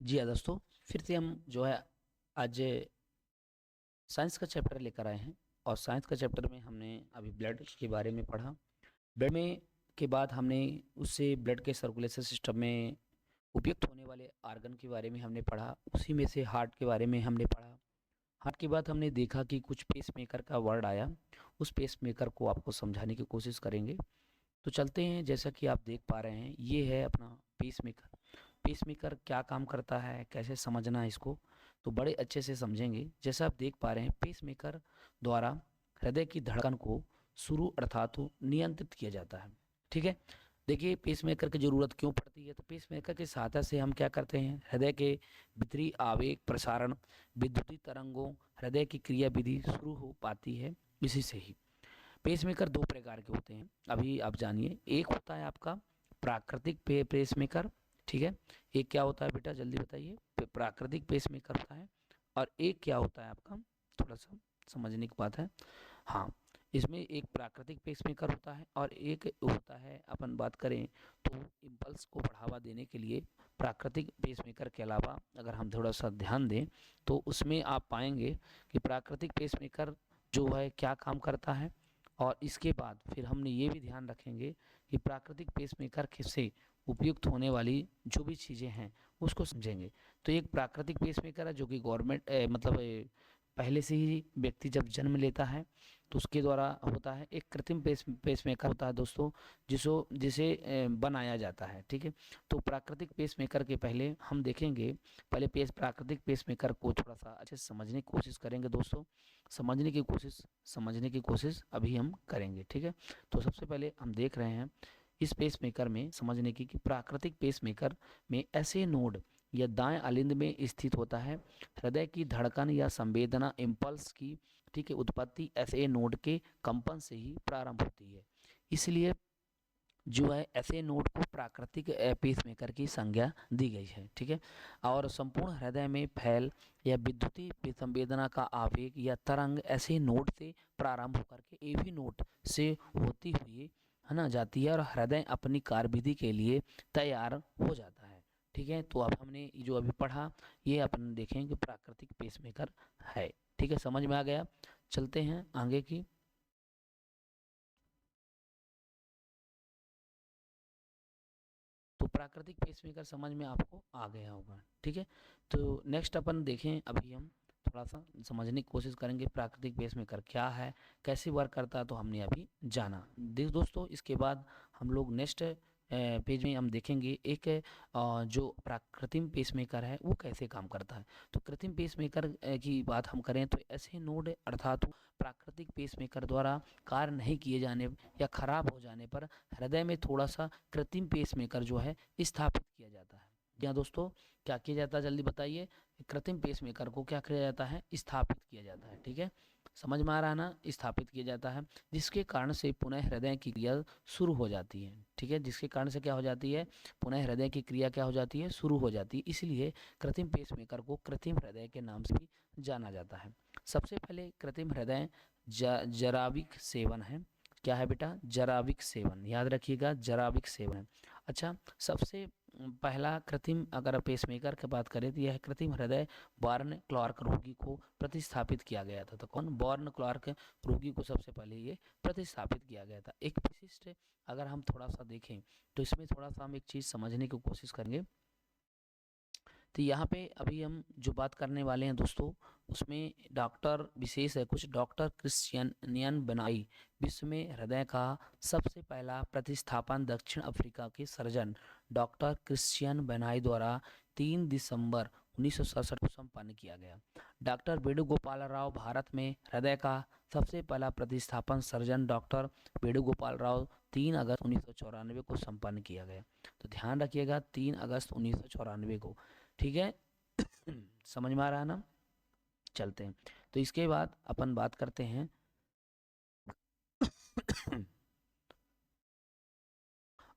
जी हाँ दोस्तों, फिर से हम जो है आज साइंस का चैप्टर लेकर आए हैं। और साइंस का चैप्टर में हमने अभी ब्लड के बारे में पढ़ा। ब्लड में के बाद हमने उससे ब्लड के सर्कुलेशन सिस्टम में उपयुक्त होने वाले आर्गन के बारे में हमने पढ़ा। उसी में से हार्ट के बारे में हमने पढ़ा। हार्ट के बाद हमने देखा कि कुछ पेस मेकर का वर्ड आया। उस पेस मेकर को आपको समझाने की कोशिश करेंगे। तो चलते हैं, जैसा कि आप देख पा रहे हैं ये है अपना पेस मेकर। पेस मेकर क्या काम करता है, कैसे समझना है इसको, तो बड़े अच्छे से समझेंगे। जैसा आप देख पा रहे हैं पेस मेकर द्वारा हृदय की धड़कन को शुरू अर्थात नियंत्रित किया जाता है। ठीक है, देखिए पेस मेकर की जरूरत क्यों पड़ती है। तो पेस मेकर की सहायता से हम क्या करते हैं, हृदय के भीतरी आवेग प्रसारण विद्युतीय तरंगों हृदय की क्रिया विधि शुरू हो पाती है इसी से ही। पेसमेकर दो प्रकार के होते हैं, अभी आप जानिए। एक होता है आपका प्राकृतिक पेसमेकर। ठीक है, एक क्या होता है बेटा, जल्दी बताइए। प्राकृतिक पेसमेकर होता है। और एक क्या होता है आपका, थोड़ा सा समझने की बात है। हाँ, इसमें एक प्राकृतिक पेसमेकर होता है और एक होता है, अपन बात करें तो इम्पल्स को बढ़ावा देने के लिए प्राकृतिक पेसमेकर के अलावा अगर हम थोड़ा सा ध्यान दें तो उसमें आप पाएंगे कि प्राकृतिक पेसमेकर जो है क्या काम करता है। और इसके बाद फिर हमने ये भी ध्यान रखेंगे कि प्राकृतिक पेसमेकर से उपयुक्त होने वाली जो भी चीज़ें हैं उसको समझेंगे। तो एक प्राकृतिक पेसमेकर है जो कि गवर्नमेंट मतलब पहले से ही व्यक्ति जब जन्म लेता है तो उसके द्वारा होता है। एक कृत्रिम पेसमेकर होता है दोस्तों, जिसे बनाया जाता है। ठीक है, तो प्राकृतिक पेसमेकर के पहले हम देखेंगे, पहले प्राकृतिक पेसमेकर को थोड़ा सा अच्छे से समझने की कोशिश करेंगे दोस्तों। समझने की कोशिश अभी हम करेंगे। ठीक है, तो सबसे पहले हम देख रहे हैं इस पेसमेकर में समझने की कि प्राकृतिक पेसमेकर में ऐसे नोड या दाएं अलिंद में स्थित होता है। हृदय की धड़कन या संवेदना इम्पल्स की, ठीक है, उत्पत्ति ऐसे नोड के कंपन से ही प्रारंभ होती है। इसलिए जो है ऐसे नोड को प्राकृतिक पेसमेकर की संज्ञा दी गई है। ठीक है, और संपूर्ण हृदय में फैल या विद्युतीय संवेदना का आवेग या तरंग ऐसे नोड से प्रारंभ होकर के एवी नोड से होती हुई है ना जाती है और हृदय अपनी कार्यविधि के लिए तैयार हो जाता है। ठीक है, तो अब हमने जो अभी पढ़ा ये अपन देखें कि प्राकृतिक पेसमेकर है। ठीक है, समझ में आ गया। चलते हैं आगे की। तो प्राकृतिक पेसमेकर समझ में आपको आ गया होगा। ठीक है, तो नेक्स्ट अपन देखें, अभी हम थोड़ा सा समझने की कोशिश करेंगे प्राकृतिक पेसमेकर क्या है, कैसे वर्क करता है। तो हमने अभी जाना दोस्तों। इसके बाद हम लोग नेक्स्ट पेज में हम देखेंगे एक जो प्राकृतिक पेसमेकर है वो कैसे काम करता है। तो कृत्रिम पेसमेकर की बात हम करें तो ऐसे नोड अर्थात प्राकृतिक पेसमेकर द्वारा कार्य नहीं किए जाने या खराब हो जाने पर हृदय में थोड़ा सा कृत्रिम पेसमेकर जो है स्थापित किया जाता है। जी हाँ दोस्तों, क्या किया जाता है जल्दी बताइए। कृत्रिम पेसमेकर को क्या किया जाता है, स्थापित किया जाता है। ठीक है, समझ में आ रहा है ना, स्थापित किया जाता है जिसके कारण से पुनः हृदय की क्रिया शुरू हो जाती है। ठीक है, जिसके कारण से क्या हो जाती है, पुनः हृदय की क्रिया क्या हो जाती है, शुरू हो जाती है। इसलिए कृत्रिम पेसमेकर को कृत्रिम हृदय के नाम से भी जाना जाता है। सबसे पहले कृत्रिम हृदय जराविक सेवन है। क्या है बेटा, जराविक सेवन, याद रखिएगा जराविक सेवन। अच्छा, सबसे पहला कृत्रिम अगर पेसमेकर की बात करें तो यह कृत्रिम हृदय बॉर्न क्लार्क रोगी को प्रतिस्थापित किया गया था। तो कौन, बॉर्न क्लार्क रोगी को सबसे पहले ये प्रतिस्थापित किया गया था। एक विशिष्ट अगर हम थोड़ा सा देखें तो इसमें थोड़ा सा हम एक चीज़ समझने की कोशिश करेंगे। तो यहाँ पे अभी हम जो बात करने वाले हैं दोस्तों उसमें डॉक्टर विशेष है, कुछ डॉक्टर क्रिश्चियन बनाई विश्व में हृदय का सबसे पहला प्रतिस्थापन दक्षिण अफ्रीका के सर्जन डॉक्टर क्रिश्चियन बनाई द्वारा 3 दिसंबर 1967 को संपन्न किया गया। डॉक्टर वेणुगोपाल राव भारत में हृदय का सबसे पहला प्रतिस्थापन सर्जन डॉक्टर वेणुगोपाल राव 3 अगस्त 1994 को संपन्न किया गया। तो ध्यान रखिएगा 3 अगस्त 1994 को। ठीक है, समझ में आ रहा है ना। चलते हैं, तो इसके बाद अपन बात करते हैं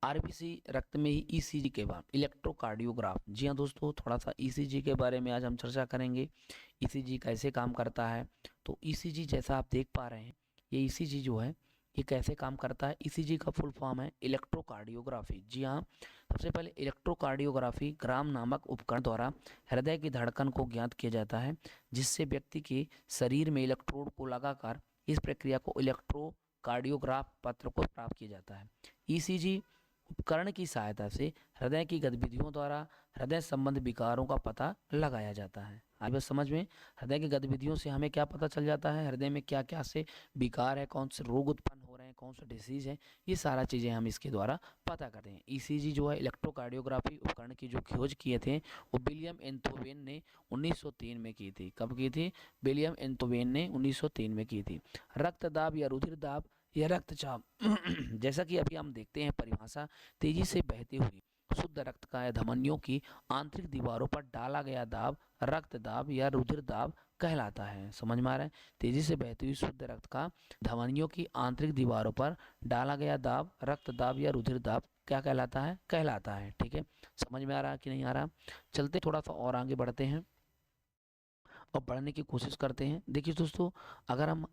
आरबीसी रक्त में ही ईसीजी के बाद इलेक्ट्रोकार्डियोग्राफ। जी हाँ दोस्तों, थोड़ा सा ईसीजी के बारे में आज हम चर्चा करेंगे। ईसीजी कैसे काम करता है। तो ईसीजी जैसा आप देख पा रहे हैं, ये ईसीजी जो है ये कैसे काम करता है? ईसीजी का फुल फॉर्म है इलेक्ट्रोकार्डियोग्राफी। जी हाँ, सबसे पहले इलेक्ट्रोकार्डियोग्राफी ग्राम नामक उपकरण द्वारा हृदय की धड़कन को ज्ञात किया जाता है, जिससे व्यक्ति के शरीर में इलेक्ट्रोड को लगाकर इस प्रक्रिया को इलेक्ट्रोकार्डियोग्राफ पत्र को प्राप्त किया जाता है। ईसीजी उपकरण की सहायता से हृदय की गतिविधियों द्वारा हृदय संबंधी विकारों का पता लगाया जाता है। आई बस समझ में? हृदय की गतिविधियों से हमें क्या पता चल जाता है, हृदय में क्या क्या से विकार है, कौन से रोग उत्पन्न हो रहे हैं, कौन सा डिसीज है, ये सारा चीज़ें हम इसके द्वारा पता करते हैं। ईसीजी जो है इलेक्ट्रोकार्डियोग्राफी उपकरण की जो खोज किए थे वो विलियम एंथोवेन ने 1903 में की थी। कब की थी? विलियम एंथोवेन ने 1903 में की थी। रक्तदाब या रुधिर दाब या रक्तचाप जैसा कि अभी हम देखते हैं परिभाषा, तेजी से बहती हुई शुद्ध रक्त का या धमनियों की आंतरिक दीवारों पर डाला गया दाब रक्तदाब या रुधिर दाब कहलाता है। समझ में आ रहा है? तेजी से बहती हुई शुद्ध रक्त का धमनियों की आंतरिक दीवारों पर डाला गया दाब रक्तदाब या रुधिर दाब क्या कहलाता है? कहलाता है। ठीक है, समझ में आ रहा है कि नहीं आ रहा? चलते थोड़ा सा और आगे बढ़ते हैं और बढ़ने की कोशिश करते हैं। देखिए दोस्तों, अगर हम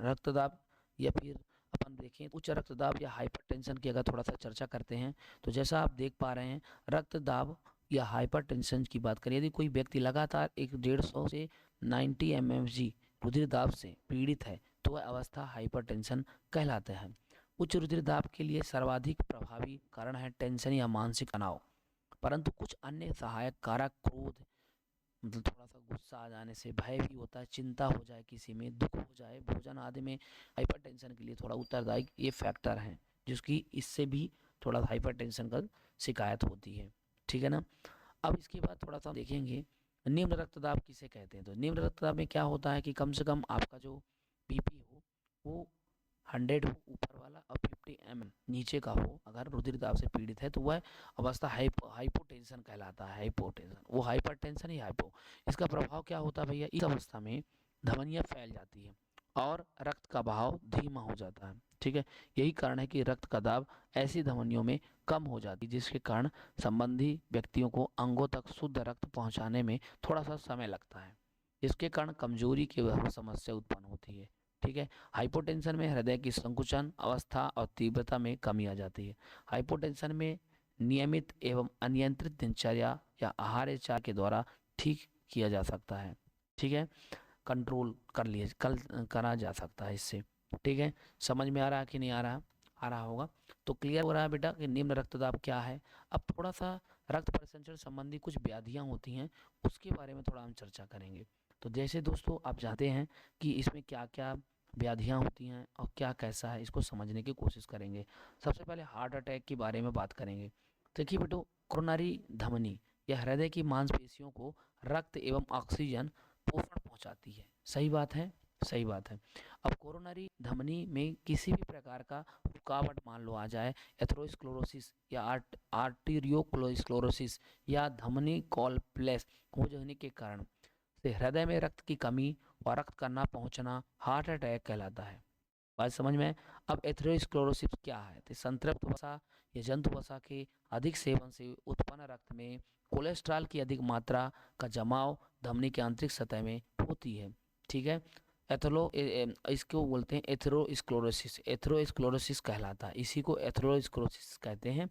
रक्तदाब या फिर अपन देखें उच्च रक्तदाब या हाइपरटेंशन की अगर थोड़ा सा चर्चा करते हैं, तो जैसा आप देख पा रहे हैं, रक्तदाब या हाइपरटेंशन की बात करें, यदि कोई व्यक्ति लगातार 150 से 90 mmHg रुधिर दाब से पीड़ित है तो वह अवस्था हाइपरटेंशन कहलाता है। उच्च रुधिर दाब के लिए सर्वाधिक प्रभावी कारण है टेंशन या मानसिक तनाव, परंतु कुछ अन्य सहायक कारक क्रोध, मतलब थोड़ा सा गुस्सा आ जाने से, भय भी होता है, चिंता हो जाए, किसी में दुख हो जाए, भोजन आदि में हाइपरटेंशन के लिए थोड़ा उत्तरदायी ये फैक्टर हैं, जिसकी इससे भी थोड़ा हाइपरटेंशन का शिकायत होती है। ठीक है ना? अब इसके बाद थोड़ा सा देखेंगे निम्न रक्तदाब किसे कहते हैं। तो निम्न रक्तदाब में क्या होता है कि कम से कम आपका जो बीपी हो वो 100 हो ऊपर वाला और 50 mm नीचे का हो, अगर रुधिर दाब से पीड़ित है तो वह अवस्था हाइपोटेंशन कहलाता है। हाइपोटेंशन, वो हाइपरटेंशन ही हाइपो। इसका प्रभाव क्या होता है भैया? इस अवस्था में धमनियां फैल जाती है और रक्त का बहाव धीमा हो जाता है। ठीक है, यही कारण है कि रक्त का दाब ऐसी धमनियों में कम हो जाती है, जिसके कारण संबंधी व्यक्तियों को अंगों तक शुद्ध रक्त पहुंचाने में थोड़ा सा समय लगता है। इसके कारण कमजोरी की समस्या उत्पन्न होती है। ठीक है, हाइपोटेंशन में हृदय की संकुचन अवस्था और तीव्रता में कमी आ जाती है। हाइपोटेंशन में नियमित एवं अनियंत्रित दिनचर्या या आहारचार के द्वारा ठीक किया जा सकता है। ठीक है, कंट्रोल करा जा सकता है इससे। ठीक है, समझ में आ रहा है कि नहीं आ रहा? आ रहा होगा। तो क्लियर हो रहा है बेटा कि निम्न रक्तदाब क्या है। अब थोड़ा सा रक्त परिसंचरण संबंधी कुछ व्याधियां होती हैं, उसके बारे में थोड़ा हम चर्चा करेंगे। तो जैसे दोस्तों आप जानते हैं कि इसमें क्या क्या व्याधियां होती हैं और क्या कैसा है, इसको समझने की कोशिश करेंगे। सबसे पहले हार्ट अटैक के बारे में बात करेंगे। देखिए बेटो, कोरोनरी धमनी या हृदय की मांसपेशियों को रक्त एवं ऑक्सीजन पोषण पहुंचाती है। सही बात है, सही बात है। अब कोरोनरी धमनी में किसी भी प्रकार का रुकावट मान लो आ जाए, एथेरोस्क्लेरोसिस या आर्टीरियोस्क्लेरोसिस या धमनी कॉलप्लेस हो जाने के कारण से हृदय में रक्त की कमी और रक्त का ना पहुंचना हार्ट अटैक कहलाता है। बात समझ में? अब एथेरोस्क्लेरोसिस क्या है? तो संतृप्त वसा या जंतु वसा के अधिक सेवन से उत्पन्न रक्त में कोलेस्ट्रॉल की अधिक मात्रा का जमाव धमनी के आंतरिक सतह में होती है। ठीक है, इसको बोलते हैं एथेरोस्क्लेरोसिस। एथेरोस्क्लेरोसिस कहलाता है, इसी को एथेरोस्क्लेरोसिस कहते हैं।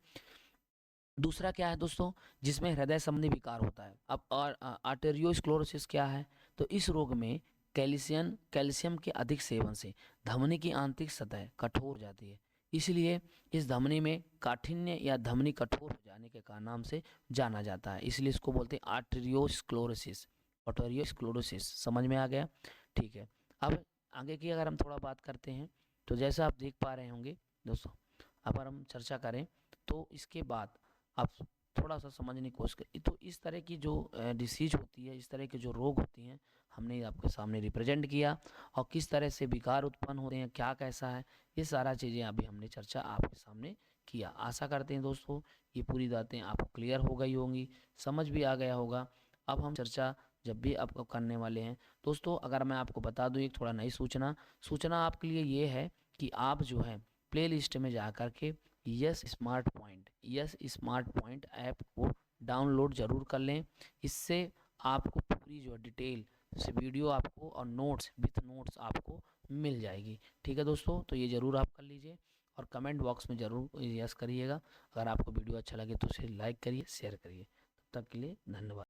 दूसरा क्या है दोस्तों? जिसमें हृदय संबंधी विकार होता है। अब और आर्टेरियोस्क्लेरोसिस क्या है? तो इस रोग में कैल्शियम के अधिक सेवन से धमनी की आंतरिक सतह कठोर हो जाती है, इसलिए इस धमनी में काठिन्य या धमनी कठोर हो जाने के कारण नाम से जाना जाता है, इसलिए इसको बोलते हैं आर्टेरियोस्क्लेरोसिस। आर्टेरियोस्क्लेरोसिस समझ में आ गया? ठीक है, अब आगे की अगर हम थोड़ा बात करते हैं, तो जैसा आप देख पा रहे होंगे दोस्तों, अगर हम चर्चा करें तो इसके बाद आप थोड़ा सा समझने की कोशिश करें। तो इस तरह की जो डिसीज होती है, इस तरह के जो रोग होती हैं, हमने आपके सामने रिप्रेजेंट किया और किस तरह से विकार उत्पन्न होते हैं, क्या कैसा है, ये सारा चीज़ें अभी हमने चर्चा आपके सामने किया। आशा करते हैं दोस्तों ये पूरी बातें आपको क्लियर हो गई होंगी, समझ भी आ गया होगा। अब हम चर्चा जब भी आपको करने वाले हैं दोस्तों, अगर मैं आपको बता दूं एक थोड़ा नई सूचना आपके लिए ये है कि आप जो है प्ले लिस्ट में जा कर के यस स्मार्ट पॉइंट ऐप को डाउनलोड ज़रूर कर लें। इससे आपको पूरी जो डिटेल से वीडियो आपको और नोट्स विथ नोट्स आपको मिल जाएगी। ठीक है दोस्तों, तो ये ज़रूर आप कर लीजिए और कमेंट बॉक्स में ज़रूर यस करिएगा। अगर आपको वीडियो अच्छा लगे तो उसे लाइक करिए, शेयर करिए। तब तक के लिए धन्यवाद।